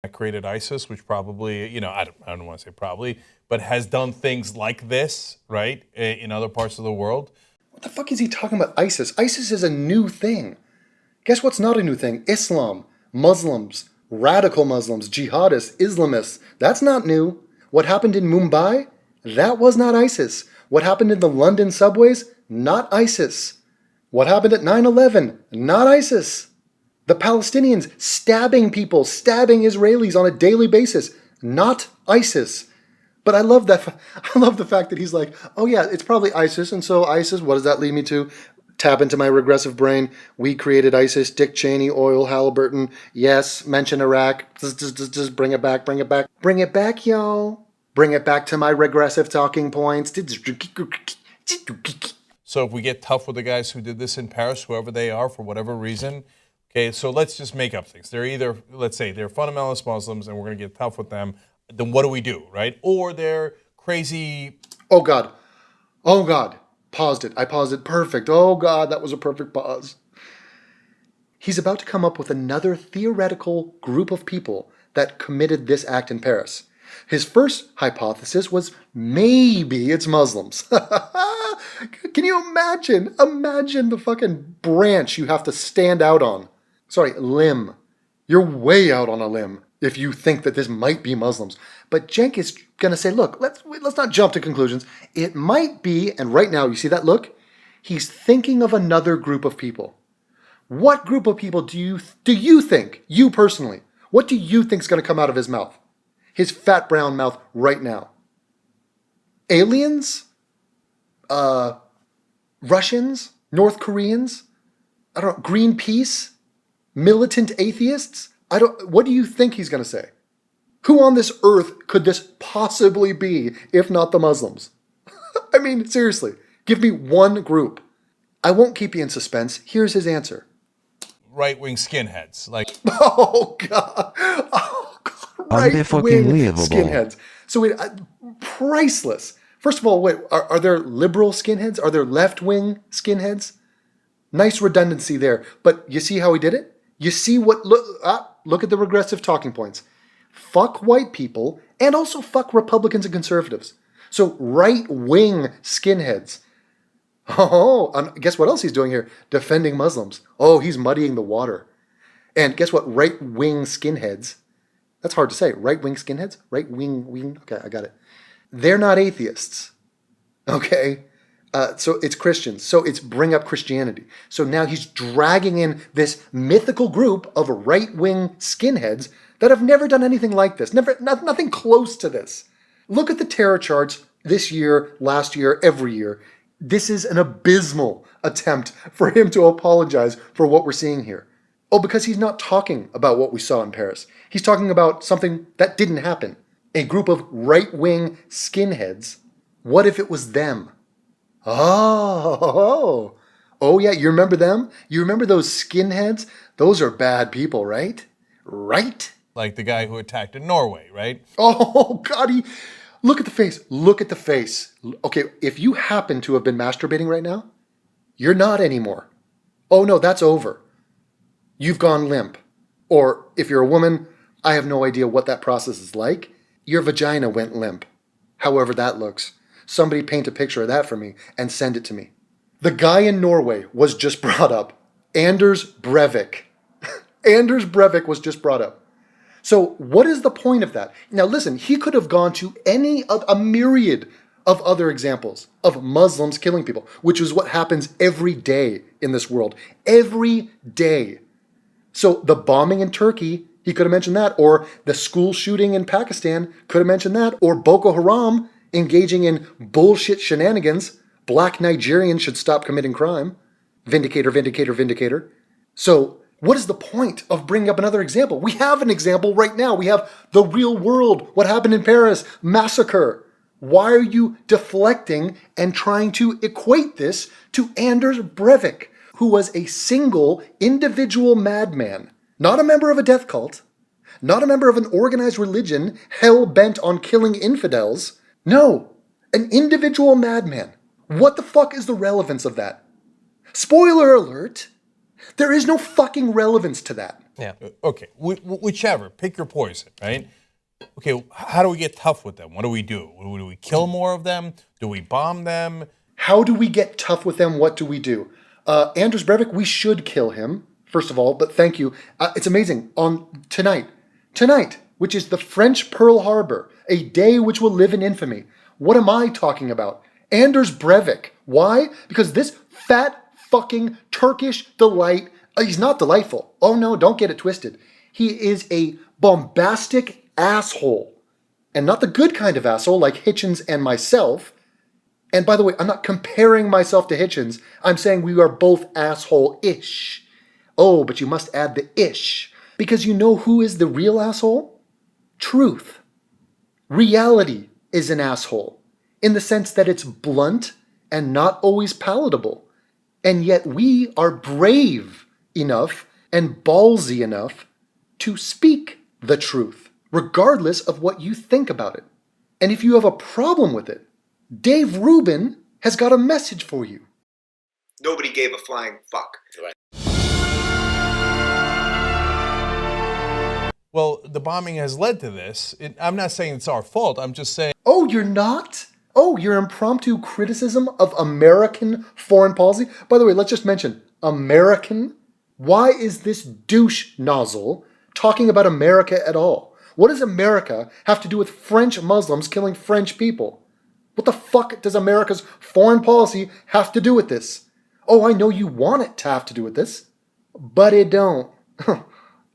that created ISIS, which probably, I don't want to say probably, but has done things like this, right, in other parts of the world. What the fuck is he talking about ISIS? ISIS is a new thing. Guess what's not a new thing? Islam, Muslims, radical Muslims, jihadists, Islamists. That's not new. What happened in Mumbai? That was not ISIS. What happened in the London subways? Not ISIS. What happened at 9/11? Not ISIS. The Palestinians stabbing people, stabbing Israelis on a daily basis. Not ISIS. But I love that. I love the fact that he's like, oh yeah, it's probably ISIS. And so ISIS, what does that lead me to? Tap into my regressive brain. We created ISIS, Dick Cheney, oil, Halliburton. Yes, mention Iraq. Just bring it back, bring it back. Bring it back, yo. Bring it back to my regressive talking points. So if we get tough with the guys who did this in Paris, whoever they are, for whatever reason, okay, so let's just make up things. They're either, let's say, they're fundamentalist Muslims and we're going to get tough with them. Then what do we do, right? Or they're crazy. Oh, God. Oh, God. Paused it. I paused it. Perfect. Oh, God, that was a perfect pause. He's about to come up with another theoretical group of people that committed this act in Paris. His first hypothesis was maybe it's Muslims. Can you imagine? Imagine the fucking branch you have to stand out on. Sorry, limb. You're way out on a limb if you think that this might be Muslims. But Cenk is going to say, look, let's not jump to conclusions. It might be, and right now, you see that look? He's thinking of another group of people. What group of people do you think, you personally, what do you think is going to come out of his mouth? His fat brown mouth right now? Aliens? Russians? North Koreans? I don't know, Greenpeace? Militant atheists? What do you think he's going to say? Who on this earth could this possibly be, if not the Muslims? I mean, seriously, give me one group. I won't keep you in suspense. Here's his answer. Right-wing skinheads. Like, oh, God. Oh, God. Right-wing skinheads. So wait, priceless. First of all, wait, are there liberal skinheads? Are there left-wing skinheads? Nice redundancy there. But you see how he did it? You see what, look at the regressive talking points. Fuck white people and also fuck Republicans and conservatives. So right-wing skinheads. Oh, guess what else he's doing here? Defending Muslims. Oh, he's muddying the water. And guess what? Right-wing skinheads. That's hard to say. Right-wing skinheads? Right-wing. Okay, I got it. They're not atheists. Okay? So it's Christians. So it's bring up Christianity. So now he's dragging in this mythical group of right-wing skinheads that have never done anything like this. Nothing close to this. Look at the terror charts this year, last year, every year. This is an abysmal attempt for him to apologize for what we're seeing here. Oh, because he's not talking about what we saw in Paris. He's talking about something that didn't happen. A group of right-wing skinheads. What if it was them? Oh, yeah, you remember them? You remember those skinheads? Those are bad people, right? Right? Like the guy who attacked in Norway, right? Oh, God, look at the face. Look at the face. Okay, if you happen to have been masturbating right now, you're not anymore. Oh, no, that's over. You've gone limp. Or if you're a woman, I have no idea what that process is like. Your vagina went limp. However that looks. Somebody paint a picture of that for me and send it to me. The guy in Norway was just brought up. Anders Breivik. Anders Breivik was just brought up. So what is the point of that? Now listen, he could have gone to a myriad of other examples of Muslims killing people, which is what happens every day in this world. Every day. So the bombing in Turkey, he could have mentioned that, or the school shooting in Pakistan, could have mentioned that, or Boko Haram engaging in bullshit shenanigans. Black Nigerians should stop committing crime. Vindicator, vindicator, vindicator. So what is the point of bringing up another example? We have an example right now. We have the real world. What happened in Paris? Massacre. Why are you deflecting and trying to equate this to Anders Breivik, who was a single individual madman, not a member of a death cult, not a member of an organized religion hell-bent on killing infidels? No, an individual madman. What the fuck is the relevance of that? Spoiler alert, there is no fucking relevance to that. Yeah. Okay, whichever. Pick your poison, right? Okay, how do we get tough with them? What do we do? Do we kill more of them? Do we bomb them? How do we get tough with them? What do we do? Anders Breivik, we should kill him, first of all, but thank you. It's amazing. On tonight, which is the French Pearl Harbor, a day which will live in infamy. What am I talking about? Anders Breivik. Why? Because this fat fucking Turkish delight, he's not delightful. Oh no, don't get it twisted. He is a bombastic asshole. And not the good kind of asshole like Hitchens and myself. And by the way, I'm not comparing myself to Hitchens. I'm saying we are both asshole-ish. Oh, but you must add the ish. Because you know who is the real asshole? Truth. Reality is an asshole. In the sense that it's blunt and not always palatable. And yet we are brave enough and ballsy enough to speak the truth, regardless of what you think about it. And if you have a problem with it, Dave Rubin has got a message for you. Nobody gave a flying fuck. Well, the bombing has led to this. I'm not saying it's our fault. I'm just saying. Oh, you're not? Oh, your impromptu criticism of American foreign policy? By the way, let's just mention, American? Why is this douche nozzle talking about America at all? What does America have to do with French Muslims killing French people? What the fuck does America's foreign policy have to do with this? Oh, I know you want it to have to do with this, but it don't.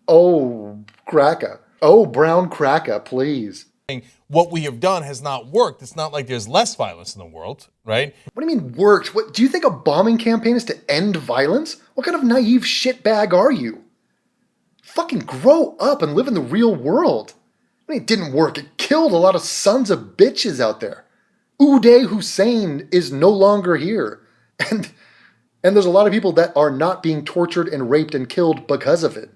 Oh, cracker. Oh, brown cracker, please. What we have done has not worked. It's not like there's less violence in the world, right? What do you mean worked? What, do you think a bombing campaign is to end violence? What kind of naive shitbag are you? Fucking grow up and live in the real world. I mean, it didn't work. It killed a lot of sons of bitches out there. Uday Hussein is no longer here. And there's a lot of people that are not being tortured and raped and killed because of it.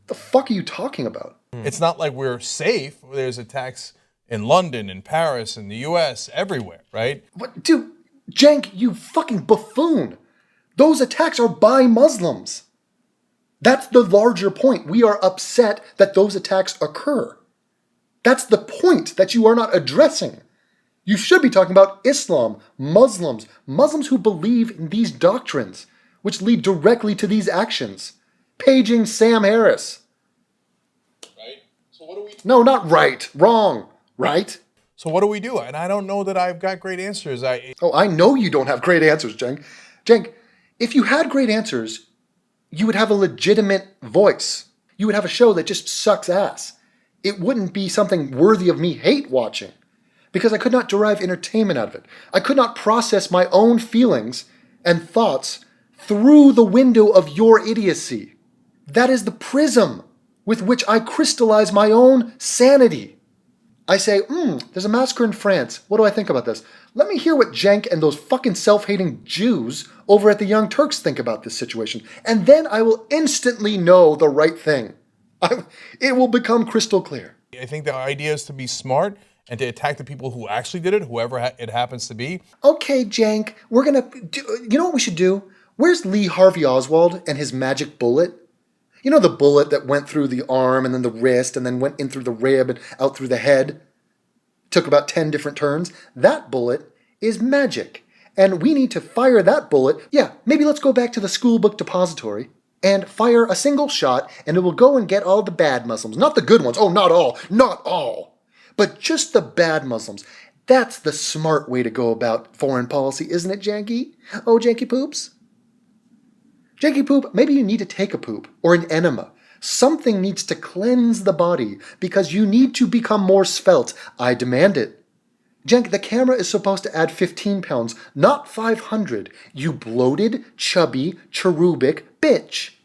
The fuck are you talking about? It's not like we're safe. There's attacks in London, in Paris, in the US, everywhere, right? What, dude, Cenk, you fucking buffoon. Those attacks are by Muslims. That's the larger point. We are upset that those attacks occur. That's the point that you are not addressing. You should be talking about Islam, Muslims who believe in these doctrines, which lead directly to these actions. Paging Sam Harris. Right? So what do we do? No, not right. Wrong. Right? So what do we do? And I don't know that I've got great answers. Oh, I know you don't have great answers, Cenk. Cenk, if you had great answers, you would have a legitimate voice. You would have a show that just sucks ass. It wouldn't be something worthy of me hate watching. Because I could not derive entertainment out of it. I could not process my own feelings and thoughts through the window of your idiocy. That is the prism with which I crystallize my own sanity. I say, there's a massacre in France. What do I think about this? Let me hear what Cenk and those fucking self-hating Jews over at the Young Turks think about this situation. And then I will instantly know the right thing. It will become crystal clear. I think the idea is to be smart and to attack the people who actually did it, whoever it happens to be. Okay, Cenk, we're gonna do, you know what we should do? Where's Lee Harvey Oswald and his magic bullet? You know the bullet that went through the arm and then the wrist and then went in through the rib and out through the head? Took about 10 different turns. That bullet is magic. And we need to fire that bullet. Yeah, maybe let's go back to the school book depository and fire a single shot and it will go and get all the bad Muslims. Not the good ones. Oh, not all. But just the bad Muslims. That's the smart way to go about foreign policy, isn't it, Janky? Oh, Janky Poops? Janky Poop, maybe you need to take a poop or an enema. Something needs to cleanse the body because you need to become more svelte. I demand it. Cenk, the camera is supposed to add 15 pounds, not 500. You bloated, chubby, cherubic bitch.